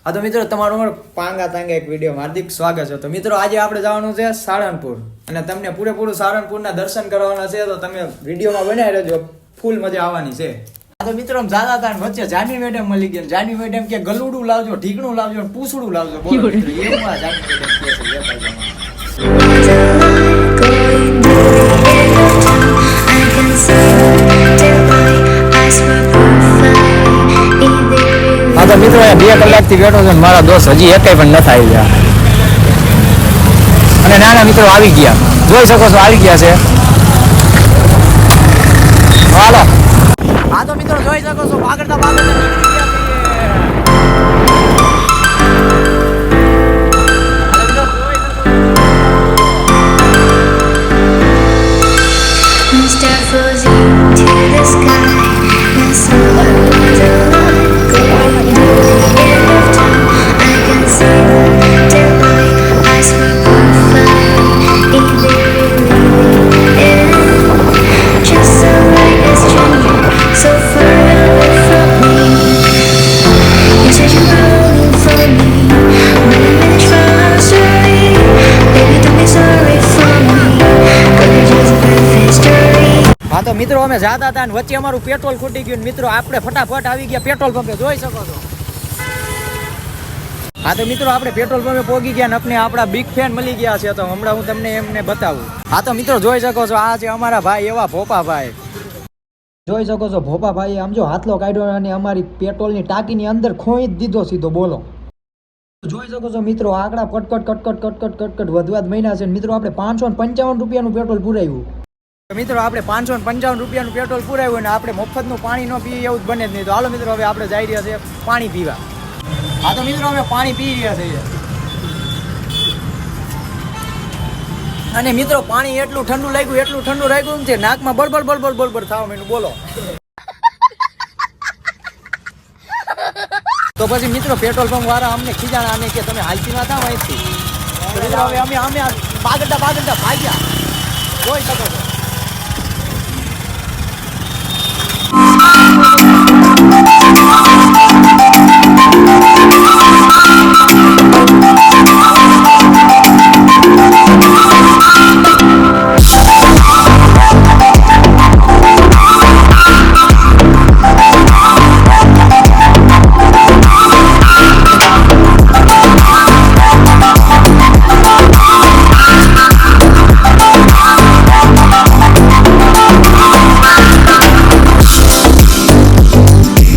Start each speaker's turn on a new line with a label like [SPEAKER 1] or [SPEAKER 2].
[SPEAKER 1] હા તો મિત્રો તમારું પાંગા તાંગા એક વિડીયો હાર્દિક સ્વાગત છે. તો મિત્રો આજે આપણે જવાનું છે સાળંગપુર અને તમને પૂરેપૂરું સાળંગપુરના દર્શન કરવાના છે. તો તમે વિડીયોમાં બનાવી રહેજો, ફૂલ મજા આવવાની છે. તો મિત્રો જાતા હતા વચ્ચે જાનવી મેડમ મળી ગયા. જાનવી મેડમ કે ગલુડું લાવજો, ઢીકણું લાવજો, પૂછડું લાવજો. બોલો મિત્રો એવું આ જાનવી મેડમ કહે છે. તો મિત્રો 2 કલાકથી બેઠો છે, મારા દોસ્ત હજી એકેય પણ નથી આવી ગયા. અને નાના મિત્રો આવી ગયા, જોઈ શકો છો આવી ગયા છે. હાલો. હા તો મિત્રો જોઈ શકો છો ભાગડતા ભાગડતા નીકળી ગયા તો મિત્રો અમે જાતા હતા અને વચ્ચે અમારું પેટ્રોલ ખૂટી ગયું. મિત્રો આપણે ફટાફટ આવી ગયા પેટ્રોલ પંપે, જોઈ શકો છો. હા તો મિત્રો આપણે પેટ્રોલ પંપે પહોંચી ગયા અને આપણા બિગ ફેન મળી ગયા છે. તો હમણાં હું તમને એમને બતાવું. હા તો મિત્રો જોઈ શકો છો આ છે અમારા ભાઈ એવા ભોપાભાઈ. જોઈ શકો છો ભોપાભાઈ આમ જો હાથલો કાઢ્યો અને અમારી પેટ્રોલની ટાંકીની અંદર ખોઈ જ દીધો સીધો. બોલો જોઈ શકો છો મિત્રો આંકડા કટકટ વધવા જ મહિના છે. મિત્રો આપણે 555 રૂપિયાનું પેટ્રોલ પુરાવ્યું. મિત્રો આપણે 555 રૂપિયાનું પેટ્રોલ પુરાવ્યું અને આપણે મફતનું પાણી ન પીએ એવું જ બને જ નહીં. તો હાલો મિત્રો હવે આપણે જઈ રહ્યા છીએ પાણી પીવા. હા તો મિત્રો અમે પાણી પી રહ્યા છીએ અને મિત્રો પાણી એટલું ઠંડુ લાગ્યું છે, નાકમાં બળબડ થવા માંડ્યું. બોલો તો પછી મિત્રો પેટ્રોલ પંપ વાળા અમને ખીજાણા અને કે તમે હાલતીમાં થાવ અહીંથી. તો મિત્રો હવે અમે બાગડતા ભાગ્યા, જોઈ શકો છો.